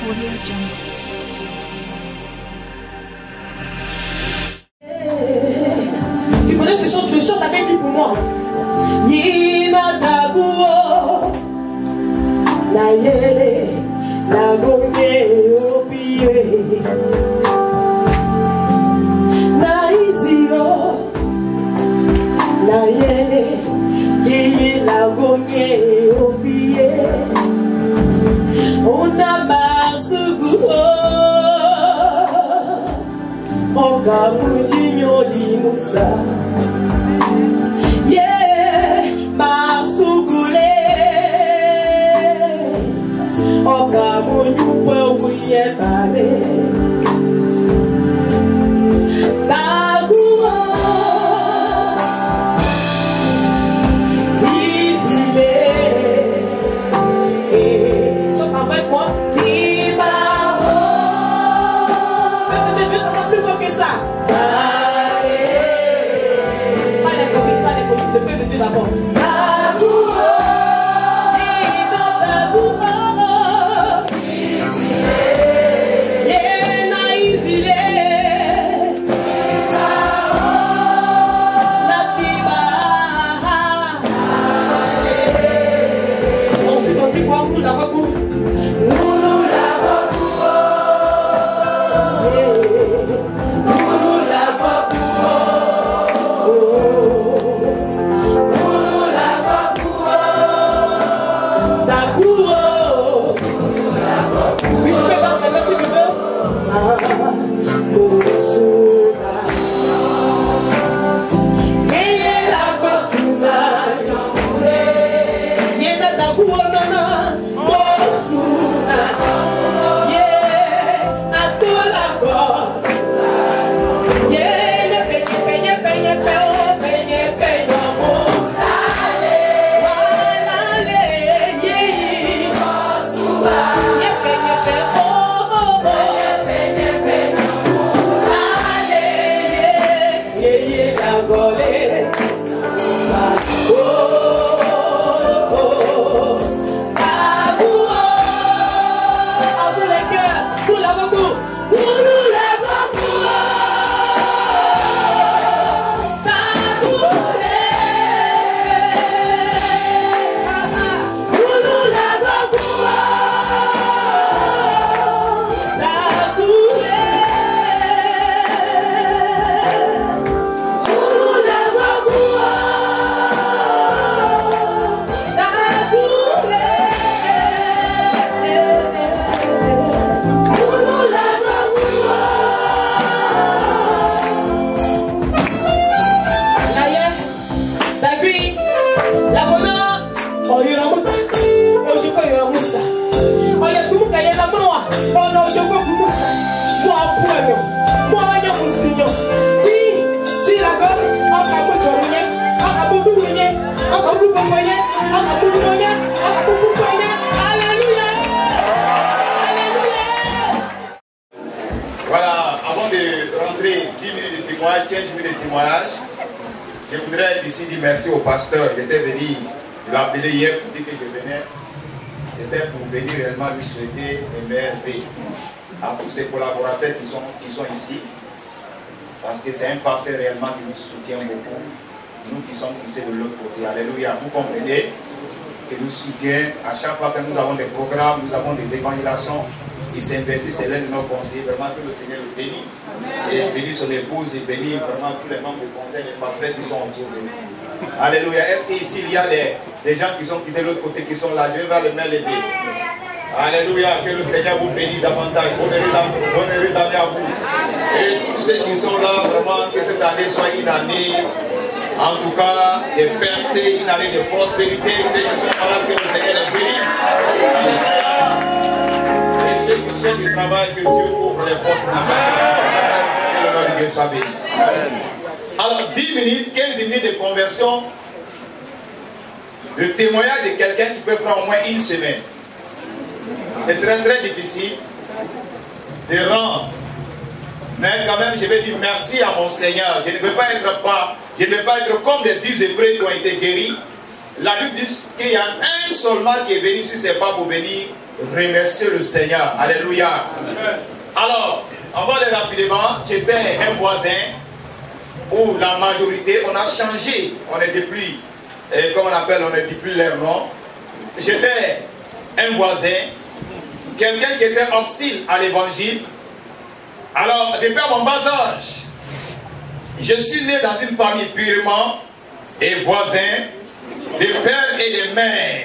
Audio Jungle. Tu connais ce chant, tu le chantes avec lui pour moi. Yima Daguo, la yele, la gonye opie, na izio, la yele, yeye la gonye opie, ona masuguo, oka mujinyo di musa. Oka munyu we bale Daguo Isile Chante avec moi Kimao. Je vais t'entendre plus fort que ça. Pas les polices, le peuple de Dieu d'abord. Voilà, avant de rentrer 10 minutes de témoignage, 15 minutes de témoignage, je voudrais ici dire merci au pasteur. J'étais venu, il m'a appelé hier pour dire que je venais. C'était pour venir réellement lui souhaiter les meilleurs vœux à tous ses collaborateurs qui sont ici. Parce que c'est un pasteur réellement qui nous soutient beaucoup. Nous qui sommes ici de l'autre côté. Alléluia. Vous comprenez que nous soutient à chaque fois que nous avons des programmes, nous avons des évangélisations. Il s'investit, c'est l'un de nos conseillers. Vraiment que le Seigneur le bénit. Et bénit son épouse et bénit vraiment tous les membres du conseil, les pasteurs qui sont autour de nous. Alléluia. Est-ce qu'ici il y a des gens qui sont quittés de l'autre côté, qui sont là? Je vais vers les mains levées. Alléluia. Que le Seigneur vous bénisse davantage. Bonne année à vous. Et tous ceux qui sont là, vraiment que cette année soit une année, en tout cas, de percée, une année de prospérité. Ceux qui sont malades, que le Seigneur les bénisse. Et ceux qui cherchent du travail, que Dieu ouvre les portes. Que le nom de Dieu soit béni. Alors, 10 minutes, 15 minutes de conversion, le témoignage de quelqu'un qui peut prendre au moins une semaine. C'est très très difficile de rendre. Mais quand même, je vais dire merci à mon Seigneur. Je ne veux pas être comme les 10 Hébreux qui ont été guéris. La Bible dit qu'il y a un seul seulement qui est venu sur ses pas pour venir remercier le Seigneur. Alléluia. Amen. Alors, on va aller rapidement. J'étais un voisin où la majorité, on a changé. On n'était plus, comme on appelle, on n'était plus leur nom. J'étais un voisin, quelqu'un qui était hostile à l'évangile. Alors, depuis mon bas âge, je suis né dans une famille purement et voisin, des pères et des mères.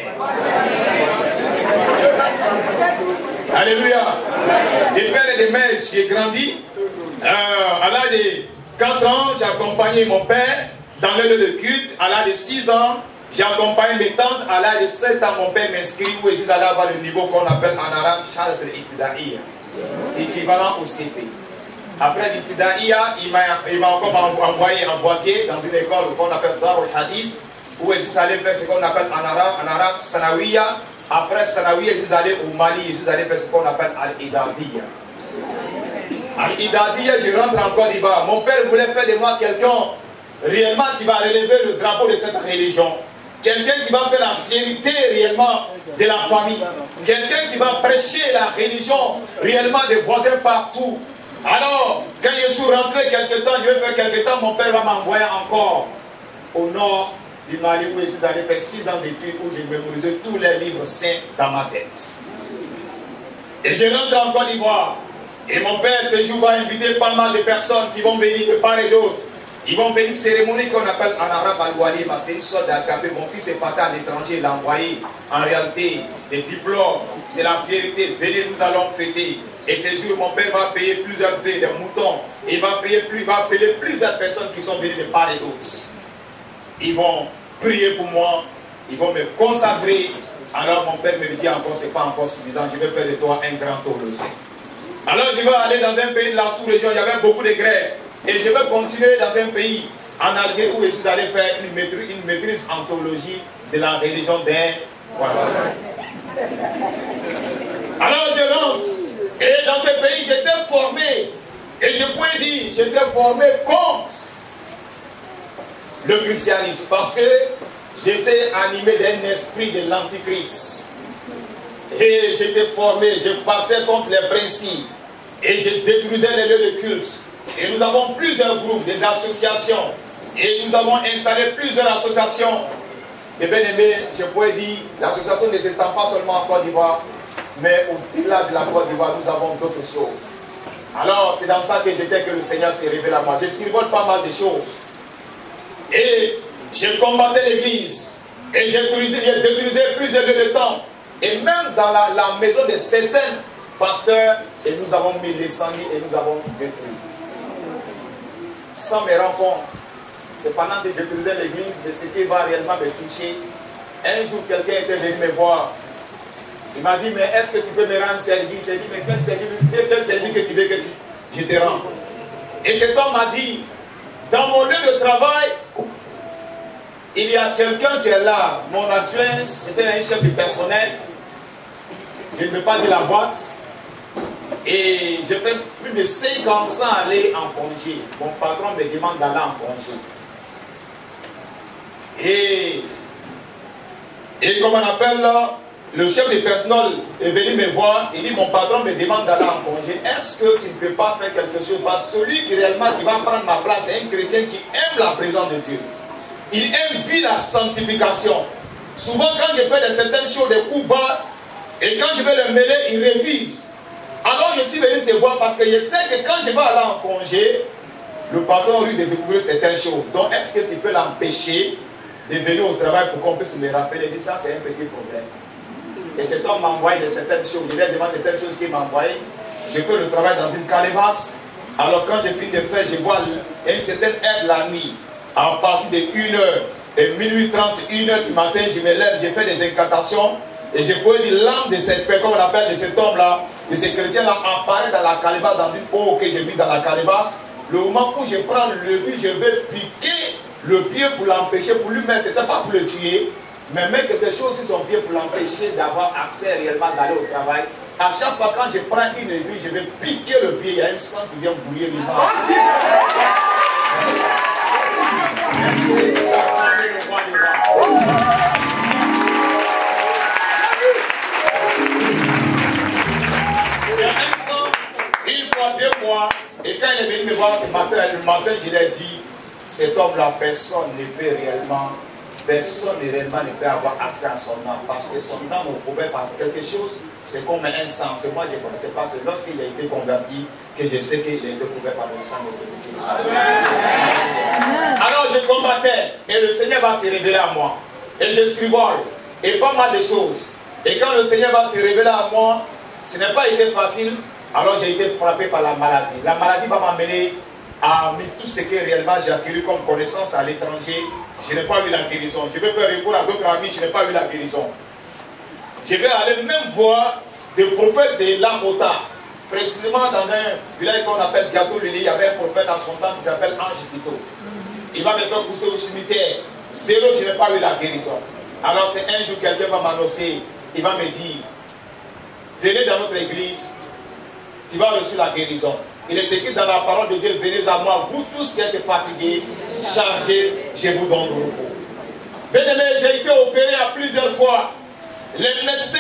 Alléluia. Des pères et des mères, j'ai grandi. À l'âge de 4 ans, j'ai accompagné mon père dans le lieu de culte. À l'âge de 6 ans, j'ai accompagné mes tantes. À l'âge de 7 ans, mon père m'inscrit où je suis allé avoir le niveau qu'on appelle en arabe Chadr Ibtidaïya, équivalent au CP. Après l'Ibtidaïya, il m'a encore envoyé en Boaké dans une école qu'on appelle Darul Hadith, où je suis allé faire ce qu'on appelle en arabe Sanawiya. Après Sanawiya, je suis allé au Mali, je suis allé faire ce qu'on appelle Al-Idadiya. Al-Idadiya, je rentre en Côte d'Ivoire. Mon père voulait faire de moi quelqu'un réellement qui va relever le drapeau de cette religion. Quelqu'un qui va faire la fierté réellement de la famille. Quelqu'un qui va prêcher la religion réellement des voisins partout. Alors, quand je suis rentré quelque temps, je vais faire quelque temps, mon père va m'envoyer encore au nord du Mali où je suis allé faire 6 ans d'études où j'ai mémorisé tous les livres saints dans ma tête. Et je rentre en Côte d'Ivoire. Et mon père, ce jour, va inviter pas mal de personnes qui vont venir de part et d'autre. Ils vont faire une cérémonie qu'on appelle en arabe al-walima. C'est une sorte d'agapé. Mon fils est parti à l'étranger, il l'a envoyé. En réalité, des diplômes, c'est la vérité. Venez, nous allons fêter. Et ce jour, mon père va payer plusieurs blés, des moutons. Il va appeler plusieurs personnes qui sont venues de part et d'autre. Ils vont prier pour moi. Ils vont me consacrer. Alors mon père me dit encore, c'est pas encore suffisant. Je vais faire de toi un grand théologien. Alors je vais aller dans un pays de la sous-région. Il y avait beaucoup de grèves. Et je vais continuer dans un pays, en Algérie, où je suis allé faire une maîtrise en théologie de la religion des voisins. Alors je rentre. Et dans ce pays, j'étais formé. Et je pourrais dire, j'étais formé contre le christianisme. Parce que j'étais animé d'un esprit de l'antichrist. Et j'étais formé, je partais contre les principes. Et je détruisais les lieux de culte. Et nous avons plusieurs groupes, des associations. Et nous avons installé plusieurs associations. Et bien aimé, je pourrais dire, l'association ne s'étend pas seulement en Côte d'Ivoire, mais au-delà de la Côte d'Ivoire, nous avons d'autres choses. Alors, c'est dans ça que j'étais que le Seigneur s'est révélé à moi. Je survole pas mal de choses. Et je combattais l'église. Et j'ai détruisé plusieurs lieux de temps. Et même dans la maison de certains pasteurs, et nous avons mis l'incendie et nous avons détruit. Sans me rendre compte, c'est pendant que je détruisais l'église de ce qui va réellement me toucher. Un jour, quelqu'un était venu me voir. Il m'a dit, mais est-ce que tu peux me rendre service? J'ai dit, mais quel service que tu veux que je te rende? Et cet homme m'a dit, dans mon lieu de travail, il y a quelqu'un qui est là. Mon adjoint, c'était un chef du personnel. Je ne peux pas dire la boîte. Et je fais plus de 5 ans sans aller en congé. Mon patron me demande d'aller en congé. Et comme on appelle là, le chef du personnel est venu me voir. Il dit, mon patron me demande d'aller en congé. Est-ce que tu ne peux pas faire quelque chose? Parce que celui qui réellement qui va prendre ma place, c'est un chrétien qui aime la présence de Dieu. Il aime vivre la sanctification. Souvent quand je fais certaines choses, des coups bas, et quand je vais le mêler, il révise. Alors je suis venu te voir parce que je sais que quand je vais aller en congé, le patron risque de découvrir certaines choses. Donc est-ce que tu peux l'empêcher de venir au travail pour qu'on puisse me rappeler? Il dit, ça c'est un petit problème. Et cet homme m'a envoyé de certaines choses. Il a demandé certaines choses qu'il m'a envoyé. Je fais le travail dans une calebasse. Alors quand j'ai fini de faire, je vois une certaine heure la nuit. À partir de 1h et minuit 30, 1h du matin, je me lève, je fais des incantations. Et je peux dire, l'âme de cette paix, comme on appelle de cet homme-là, de ce chrétien-là, apparaît dans la calebasse, dans une eau que j'ai mis dans la calebasse. Le moment où je prends le but, je vais piquer le pied pour l'empêcher, pour lui mettre, ce n'était pas pour le tuer, mais mettre quelque chose sur son pied pour l'empêcher d'avoir accès réellement d'aller au travail. À chaque fois quand je prends une aiguille, je vais piquer le pied, il y a un sang qui vient bouillir l'image. vois, le matin, je l'ai dit, cet homme-là, personne ne peut réellement avoir accès à son âme. Parce que son âme au problème par quelque chose, c'est comme un sang. C'est moi, je ne connaissais pas. C'est lorsqu'il a été converti que je sais qu'il a été couvert par le sang de Jésus. Alors je combattais et le Seigneur va se révéler à moi. Et je survole et pas mal de choses. Et quand le Seigneur va se révéler à moi, ce n'est pas été facile. Alors j'ai été frappé par la maladie. La maladie va m'amener à tout ce que réellement j'ai acquis comme connaissance à l'étranger. Je n'ai pas eu la guérison. Je vais faire recours à d'autres amis, je n'ai pas eu la guérison. Je vais aller même voir des prophètes de Lakota. Précisément dans un village qu'on appelle Diato Lili, il y avait un prophète dans son temps qui s'appelle Ange Tito. Il va me faire pousser au cimetière. Zéro, je n'ai pas eu la guérison. Alors c'est un jour quelqu'un va m'annoncer, il va me dire, venez dans notre église, tu vas recevoir la guérison. Il est écrit dans la parole de Dieu, venez à moi, vous tous qui êtes fatigués, chargés, je vous donne le repos. Bien-aimé, j'ai été opéré à plusieurs fois. Les médecins,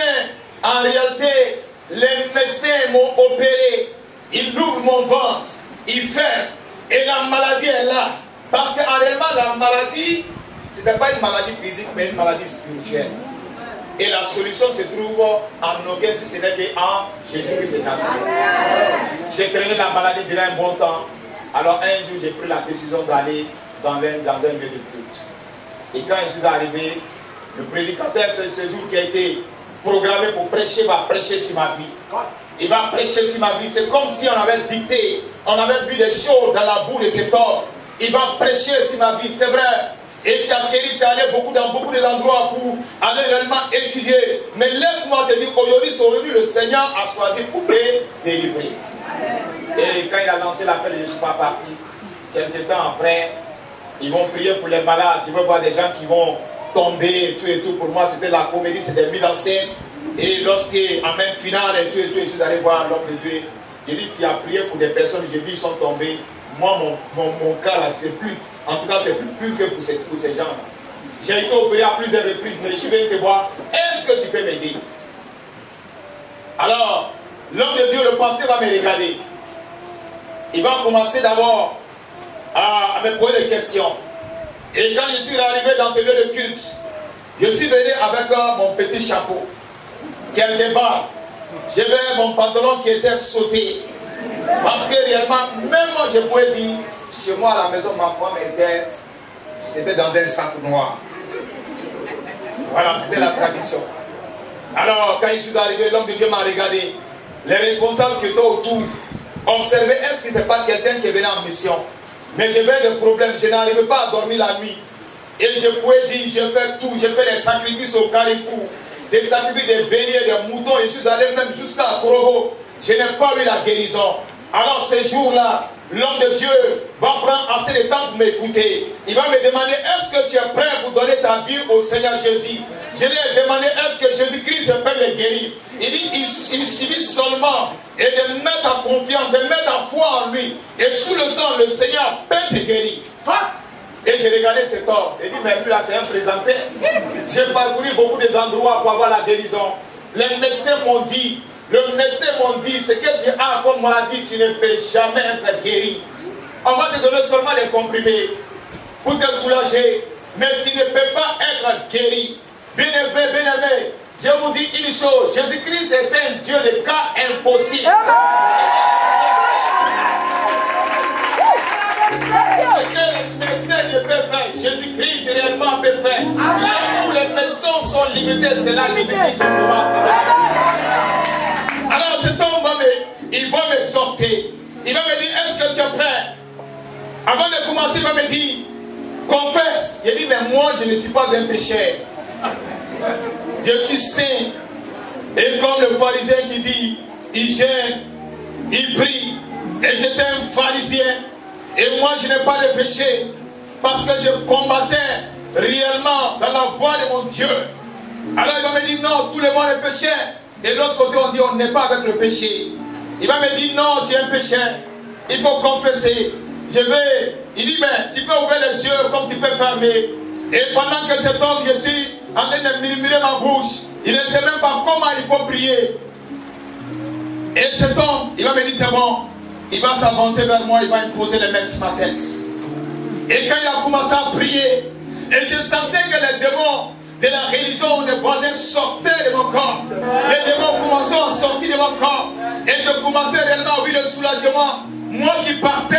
en réalité, les médecins m'ont opéré. Ils ouvrent mon ventre, ils ferment, et la maladie est là. Parce qu'en réellement, la maladie, ce n'est pas une maladie physique, mais une maladie spirituelle. Et la solution se trouve en aucun si ce n'est qu'en Jésus-Christ de Nazareth. J'ai traîné la maladie durant un bon temps. Alors un jour, j'ai pris la décision d'aller dans un lieu de culte. Et quand je suis arrivé, le prédicateur, ce jour qui a été programmé pour prêcher, va prêcher sur ma vie. Il va prêcher sur ma vie. C'est comme si on avait dicté, on avait vu des choses dans la boue de cet homme. Il va prêcher sur ma vie, c'est vrai. Et tu as allé dans beaucoup d'endroits pour aller réellement étudier. Mais laisse-moi te dire qu'aujourd'hui, le Seigneur a choisi pour te délivrer. Et quand il a lancé l'appel, je ne suis pas parti. Quelques temps après, ils vont prier pour les malades. Je veux voir des gens qui vont tomber et tout. Pour moi, c'était la comédie, c'était mis en scène. Et lorsqu'en même finale et tout, je suis allé voir l'homme de Dieu. J'ai dit qu'il a prié pour des personnes, j'ai vu ils sont tombés. Moi, mon cas là, c'est plus. En tout cas, c'est plus que pour ces gens-là. J'ai été opéré à plusieurs reprises, mais je suis venu te voir. Est-ce que tu peux m'aider? Alors, l'homme de Dieu, le pasteur, va me regarder. Il va commencer d'abord à me poser des questions. Et quand je suis arrivé dans ce lieu de culte, je suis venu avec mon petit chapeau, quelque part. J'avais mon pantalon qui était sauté. Parce que réellement, même moi, je pouvais dire, chez moi à la maison, ma femme c'était dans un sac noir. Voilà, c'était la tradition. Alors, quand je suis arrivé, l'homme de Dieu m'a regardé. Les responsables qui étaient autour observaient, est-ce que ce n'était pas quelqu'un qui venait en mission? Mais j'avais des problèmes, je n'arrivais pas à dormir la nuit. Et je pouvais dire, je fais tout, je fais des sacrifices au Carrefour, des sacrifices de béliers, des moutons, et je suis allé même jusqu'à Korobo. Je n'ai pas eu la guérison. Alors ce jour-là, l'homme de Dieu va prendre assez de temps pour m'écouter. Il va me demander, est-ce que tu es prêt pour donner ta vie au Seigneur Jésus? Je lui ai demandé, est-ce que Jésus-Christ peut me guérir? Il dit, il suffit seulement et de mettre en confiance, de mettre en foi en lui. Et sous le sang, le Seigneur peut te guérir. Et j'ai regardé cet homme. Il dit, mais lui là, c'est un présenté. J'ai parcouru beaucoup d'endroits pour avoir la guérison. Les médecins m'ont dit, ce que tu as comme maladie, tu ne peux jamais être guéri. On va te donner seulement des comprimés pour te soulager, mais tu ne peux pas être guéri. Bien-aimé, je vous dis une chose, Jésus-Christ est un Dieu de cas impossibles. Ce que les médecins ne peuvent faire, Jésus-Christ réellement peut faire. Là où les personnes sont limitées, c'est là Jésus-Christ se commence. Alors cet homme il va m'exhorter. Il va me dire, est-ce que tu es prêt? Avant de commencer, il va me dire, confesse. Il dit, mais moi je ne suis pas un pécheur. Je suis saint. Et comme le pharisien qui dit, il gêne, il prie. Et j'étais un pharisien. Et moi je n'ai pas de péché. Parce que je combattais réellement dans la voie de mon Dieu. Alors il va me dire, non, tout le monde est pécheur. Et de l'autre côté, on dit, on n'est pas avec le péché. Il va me dire, non, tu es un pécheur. Il faut confesser. Il dit, mais tu peux ouvrir les yeux comme tu peux fermer. Et pendant que cet homme, j'étais en train de murmurer ma bouche, il ne sait même pas comment il faut prier. Et cet homme, il va me dire, c'est bon. il va s'avancer vers moi, il va me poser les mains sur ma tête. Et quand il a commencé à prier, et je sentais que les démons de la religion des voisins sortaient de mon corps. Les démons commençaient à sortir de mon corps. Et je commençais réellement à vivre le soulagement. Moi qui partais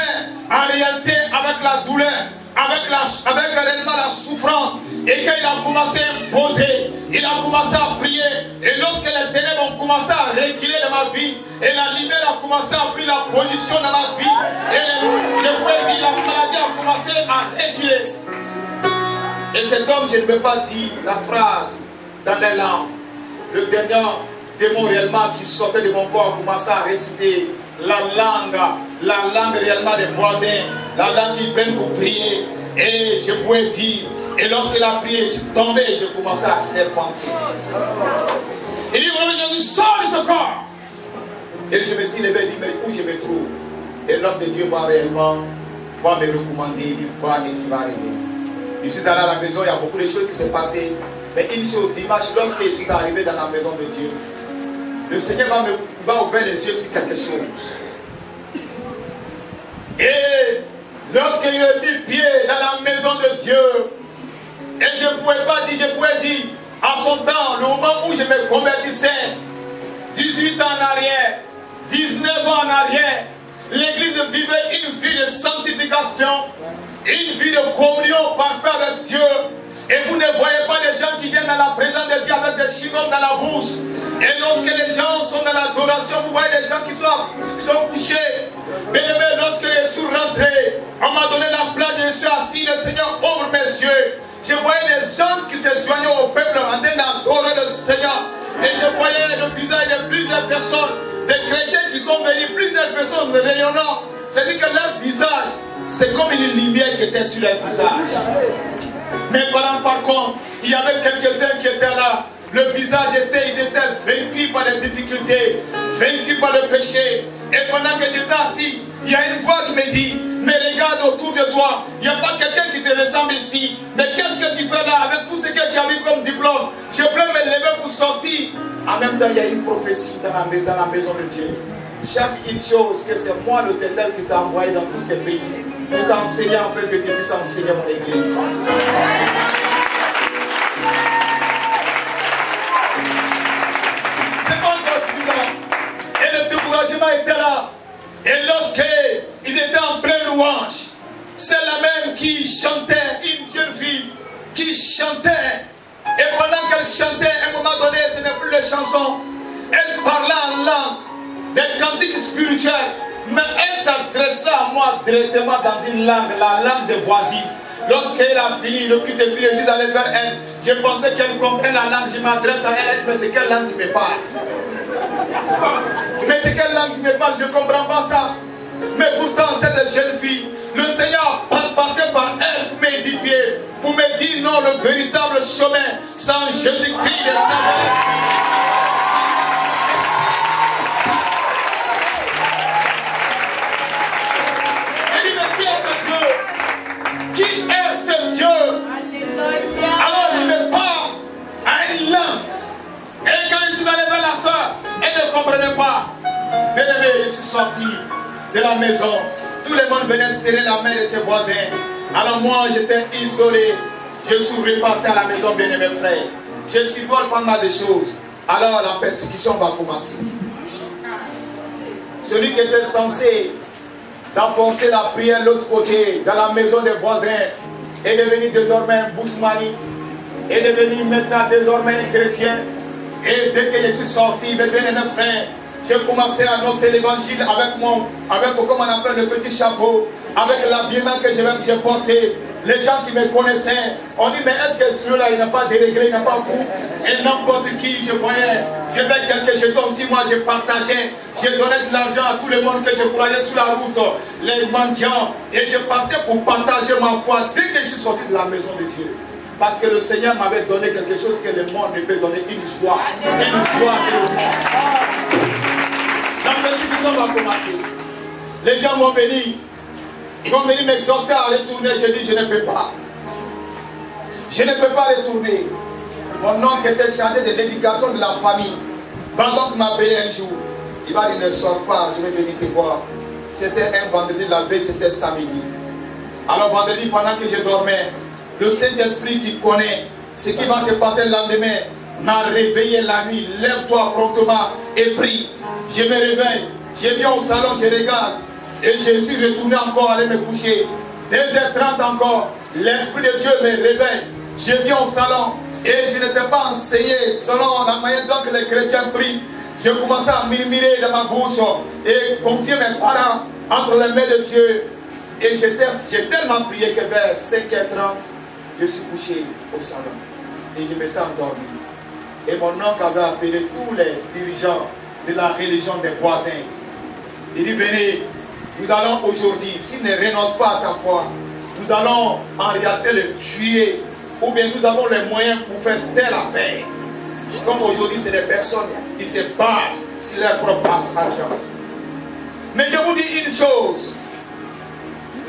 en réalité avec la douleur, avec réellement la souffrance. Et quand il a commencé à poser, il a commencé à prier. Et lorsque les ténèbres ont commencé à reculer dans ma vie, et la lumière a commencé à prendre la position dans ma vie, et je pouvais dire la maladie a commencé à reculer. Et cet homme, je ne peux pas dire la phrase dans les langues. Le dernier démon réellement qui sortait de mon corps a commencé à réciter la langue réellement des voisins, la langue qu'ils prennent pour prier. Et je pouvais dire, et lorsqu'il a prié, je suis tombé et je commençais à serpenter. Il dit, je sors de ce corps. Et je me suis levé et dit, mais où je me trouve? Et l'homme de Dieu va réellement me recommander, il va et il va arriver. Je suis allé à la maison, il y a beaucoup de choses qui s'est passées. Mais une chose, dimanche, lorsque je suis arrivé dans la maison de Dieu, le Seigneur va ouvrir les yeux sur quelque chose. Et lorsque je mis pied dans la maison de Dieu, et je ne pouvais pas dire, je pouvais dire, à son temps, le moment où je me convertissais, 18 ans en arrière, 19 ans en arrière, l'église vivait une vie de sanctification, une vie de communion parfaite avec Dieu. Et vous ne voyez pas des gens qui viennent dans la présence de Dieu avec des chewing-gums dans la bouche. Et lorsque les gens sont dans l'adoration, vous voyez des gens qui sont couchés. Bien aimé, lorsque je suis rentré, on m'a donné la place, je suis assis, le Seigneur ouvre mes yeux. Je voyais des gens qui se joignaient au peuple en train d'adorer le Seigneur. Et je voyais le visage de plusieurs personnes, des chrétiens qui sont venus, plusieurs personnes rayonnant. C'est-à-dire que leur visage, c'est comme une lumière qui était sur leur visage. Mais par contre, il y avait quelques-uns qui étaient là. Le visage ils étaient vaincus par les difficultés, vaincus par le péché. Et pendant que j'étais assis, il y a une voix qui me dit, mais regarde autour de toi, il n'y a pas quelqu'un qui te ressemble ici. Mais qu'est-ce que tu fais là avec tout ce que tu as vu comme diplôme? Je peux me lever pour sortir. En même temps, il y a une prophétie dans la maison de Dieu. Chasse une chose, que c'est moi l'Éternel qui t'a envoyé dans tous ces pays. Pour t'enseigner en fait que tu puisses enseigner mon église. C'est pas encore suffisant. Et le découragement était là. Et lorsqu'ils étaient en pleine louange, c'est la même qui chantait, une jeune fille qui chantait. Et pendant qu'elle chantait, à un moment donné, ce n'est plus les chansons. Elle parlait en langue, des cantiques spirituels. Mais elle s'adressait à moi directement dans une langue, la langue de Boisie. Lorsqu'elle a fini, le culte est fini, je suis allé vers elle. Je pensais qu'elle comprenait la langue, je m'adresse à elle, mais c'est quelle langue tu me parles? Mais c'est quelle langue tu me parles? Je ne comprends pas ça. Mais pourtant, cette jeune fille, le Seigneur passé par elle pour m'édifier, pour me dire non, le véritable chemin sans Jésus-Christ est qui est ce Dieu? Alors il me parle à une langue. Et quand je suis allé vers la soeur, elle ne comprenait pas. Bien aimé, je suis sorti de la maison. Tout le monde venait serrer la main de ses voisins. Alors moi j'étais isolé. Je suis reparti à la maison, bien aimé frère. Je survole pas mal de choses. Alors la persécution va commencer. Celui qui était censé d'apporter la prière de l'autre côté, dans la maison des voisins, est devenu désormais un bousmani, est devenu maintenant désormais un chrétien. Et dès que je suis sorti, mes bien-aimés frères, j'ai commencé à annoncer l'évangile avec comme on appelle le petit chapeau, avec l'habillement que j'ai porté. Les gens qui me connaissaient ont dit, mais est-ce que celui-là, il n'a pas déréglé, il n'a pas fou? Et n'importe qui, je voyais, je vais quelques jetons aussi, moi je partageais, je donnais de l'argent à tout le monde que je croyais sur la route, les mendiants, et je partais pour partager ma foi dès que je suis sorti de la maison de Dieu. Parce que le Seigneur m'avait donné quelque chose que le monde ne peut donner, une joie de le monde. La persécution va commencer. Les gens m'ont béni. Ils vont venir m'exhorter à retourner. Je dis, je ne peux pas. Je ne peux pas retourner. Mon oncle était chargé de l'éducation de la famille. Va donc m'appeler un jour. Il va dire, ne sors pas, je vais venir te voir. c'était un vendredi, la veille c'était samedi. Alors vendredi, pendant que je dormais, le Saint-Esprit qui connaît ce qui va se passer le lendemain m'a réveillé la nuit. Lève-toi promptement et prie. Je me réveille, je viens au salon, je regarde et je suis retourné encore aller me coucher. 2h30 encore, l'Esprit de Dieu me réveille. Je viens au salon et je n'étais pas enseigné selon la manière dont les chrétiens prient. Je commençais à murmurer dans ma bouche et confier mes parents entre les mains de Dieu. Et j'ai tellement prié que vers 5h30, je suis couché au salon. Et je me suis endormi. Et mon oncle avait appelé tous les dirigeants de la religion des voisins. Il dit, venez, nous allons aujourd'hui, s'il ne renonce pas à sa foi, nous allons en réalité le tuer. Ou bien nous avons les moyens pour faire telle affaire. Comme aujourd'hui, c'est des personnes qui se basent sur leur propre argent. Mais je vous dis une chose.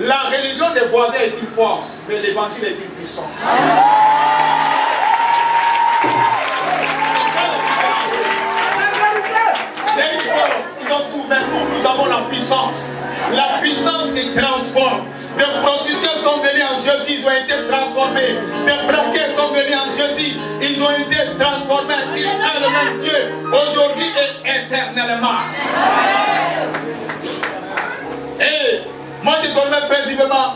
La religion des voisins est une force, mais l'évangile est une puissance. C'est une force, ils ont tout, mais nous avons la puissance. La puissance qui transforme. Des prostituées sont venues en Jésus, ils ont été transformés. Des braquets sont venus en Jésus, ils ont été transformés. Ils ont le même Dieu, aujourd'hui et éternellement. Et moi je dormais paisiblement.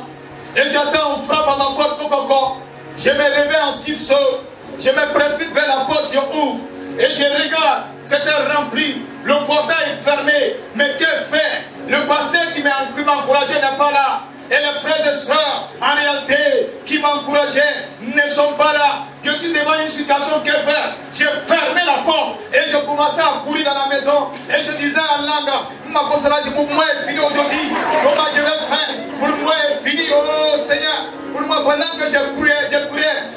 Et j'attends, on frappe à ma porte, encore. Je me réveille en sursaut. Je me précipite vers la porte, je ouvre. Et je regarde, c'était rempli. Le portail est fermé. Mais que faire? Le pasteur qui m'encourageait n'est pas là. Et les frères et sœurs, en réalité, qui m'encourageaient, ne sont pas là. Je suis devant une situation, que faire? J'ai fermé la porte et je commençais à courir dans la maison. Et je disais en langue, ma consolation pour moi est fini aujourd'hui. Comment je vais faire? Pour moi est fini, oh Seigneur. Pour moi, pendant que je courais,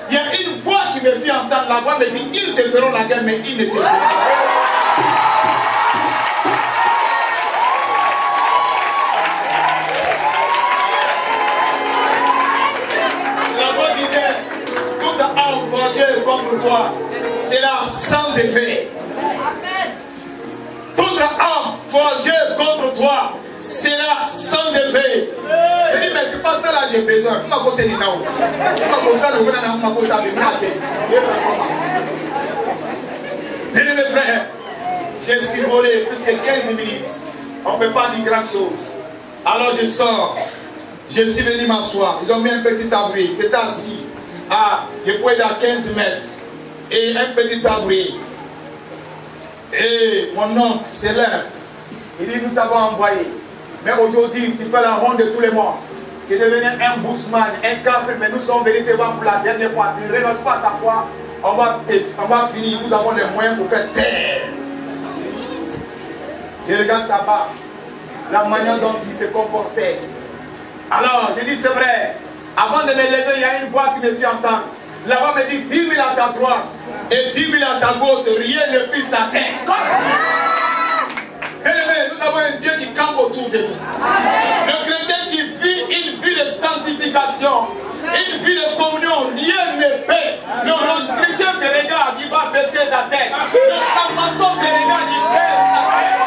il y a une voix qui me fit entendre. La voix me dit, ils te feront la guerre, mais ils ne te feront pas. Contre toi, c'est là sans effet. Toute arme forgée contre toi, c'est là sans effet. Je dis, mais c'est pas ça là j'ai besoin. Bien mes frères, j'ai survolé plus que 15 minutes. On ne peut pas dire grand chose. Alors je sors. Je suis venu m'asseoir. Ils ont mis un petit abri. J'étais assis. Ah, je pouvais être à 15 mètres et un petit abri. Et mon oncle se lève. Il dit, nous t'avons envoyé. Mais aujourd'hui, tu fais la ronde de tous les mois. Tu es devenu un bousman, un capre, mais nous sommes venus te voir pour la dernière fois. Tu ne renonces pas à ta foi. On va finir. Nous avons les moyens pour faire taire. Je regarde sa barbe, la manière dont il se comportait. Alors, je dis, c'est vrai. Avant de me lever, il y a une voix qui me fit entendre. La voix me dit 10 000 à ta droite et 10 000 à ta gauche, rien ne puisse t'atteindre. Bien-aimés, nous avons un Dieu qui campe autour de nous. Le chrétien qui vit une vie de sanctification, une vie de communion, rien ne peut. Le rosicrucien te regarde, il va baisser ta tête. Le franc-maçon te regarde, il baisse sa tête.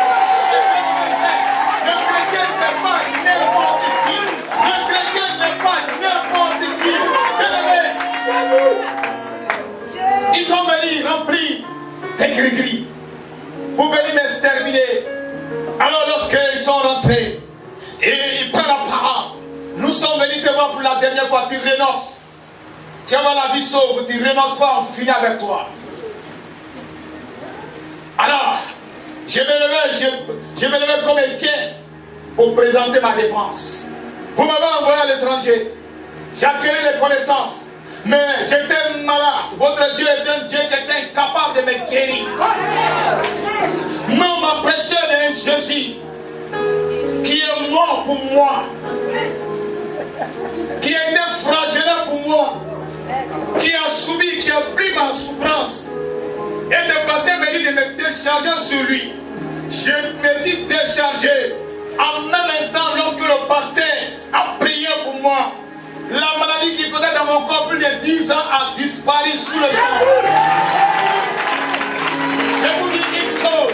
Le chrétien n'est pas n'importe qui. Le chrétien n'est pas n'importe qui. Ils sont venus remplis de gris-gris pour venir m'exterminer. Alors lorsqu'ils sont rentrés et ils prennent la parole, nous sommes venus te voir pour la dernière fois, tu renonces. Tu vas la vie sauve, tu ne renonces pas, on finit avec toi. Alors, je me levais comme Étienne pour présenter ma défense. Vous m'avez envoyé à l'étranger. J'ai acquis les connaissances. Mais j'étais malade. Votre Dieu est un Dieu qui est incapable de me guérir. Mais on m'a prêché d'un Jésus qui est mort pour moi, qui a été flagellé pour moi, qui a subi, qui a pris ma souffrance. Et ce pasteur m'a dit de me décharger sur lui. Je me suis déchargé. En même instant, lorsque le pasteur a prié pour moi, la maladie qui peut-être dans mon corps plus de 10 ans a disparu sous le sang. Je vous dis une chose,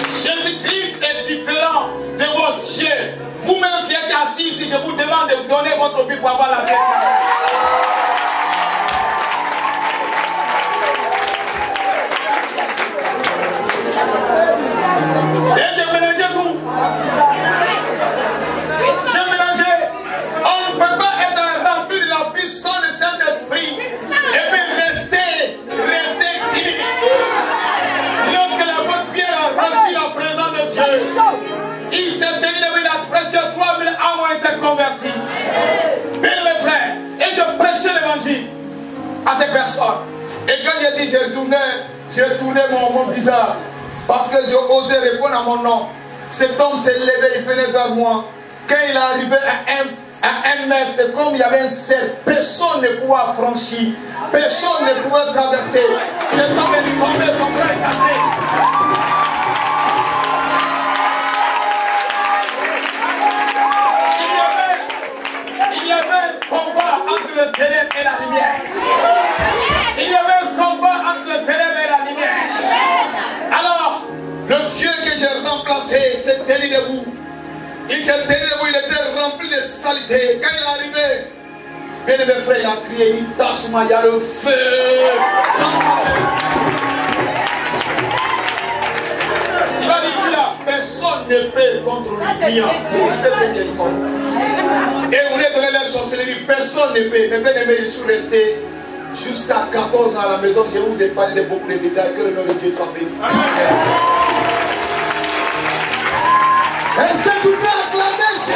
Jésus-Christ est différent de votre Dieu. Vous ici, je vous demande de donner votre vie pour avoir la vie. Et j'ai mélangé tout. J'ai mélangé. On ne peut pas être rempli de la puissance du Saint-Esprit et puis rester timide. Lorsque l'apôtre Pierre a reçu la présence de Dieu, il s'est tenu, il a prêché, 3000 âmes ont été converties. Bien mes frères, et je prêchais l'évangile à ces personnes. Et quand j'ai dit, j'ai tourné mon visage. Parce que j'ai osé répondre à mon nom. Cet homme s'est levé, il venait vers moi. Quand il est arrivé à un mètre, c'est comme il y avait un cercle. Personne ne pouvait franchir. Personne ne pouvait traverser. Cet homme est tombé, son bras est cassé. Il y avait un combat entre le ténèbre et la lumière. Il y avait un combat entre le ténèbre et la lumière. Alors, le vieux que j'ai remplacé s'est tenu debout. Il s'est tenu debout, il était rempli de saleté. Quand il est arrivé, bien mes frères, il a crié, il tasse moi, il y a le feu. Il a dit qu'il a personne ne peut contre le client. Et on lui a donné la sorcellerie, personne ne peut. Mais bien aimé, ils sont restés jusqu'à 14 ans à la maison. Je vous ai parlé de beaucoup de détails. Que le nom de Dieu soit béni. Est-ce que tu peux acclamer Jésus?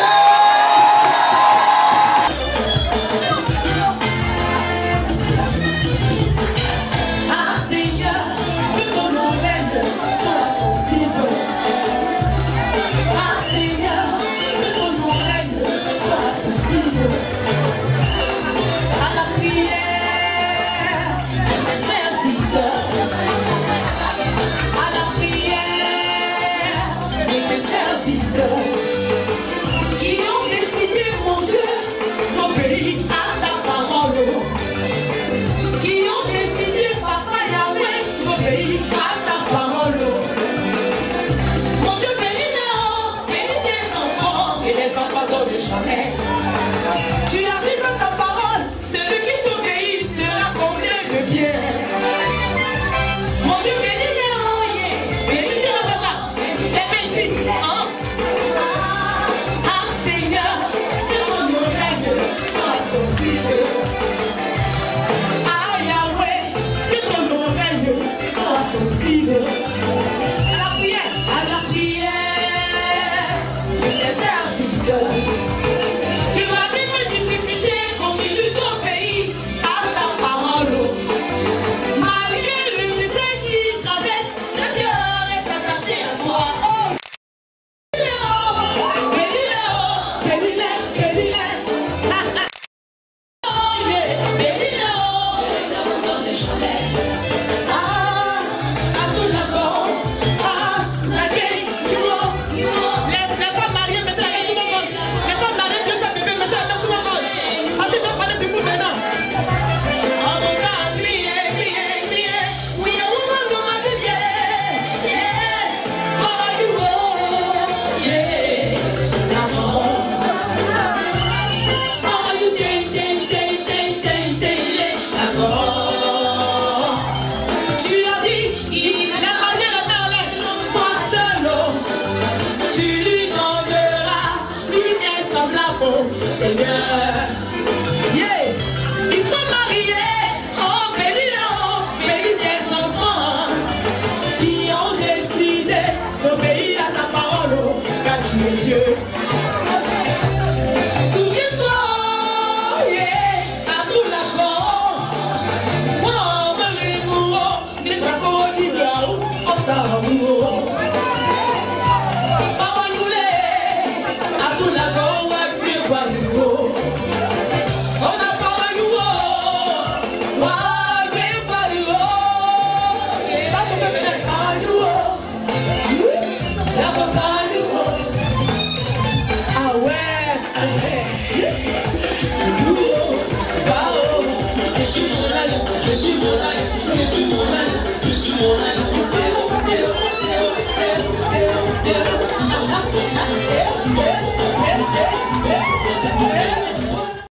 Tu as vu dans ta parole, celui qui t'obéit sera comblé de bien. Mon Dieu, bénis les royers, bénis les rois, bénis les bénis. Ah Seigneur, que ton règne soit possible. Ah Yahweh, que ton règne soit possible. À la prière, les serviteurs. Yeah.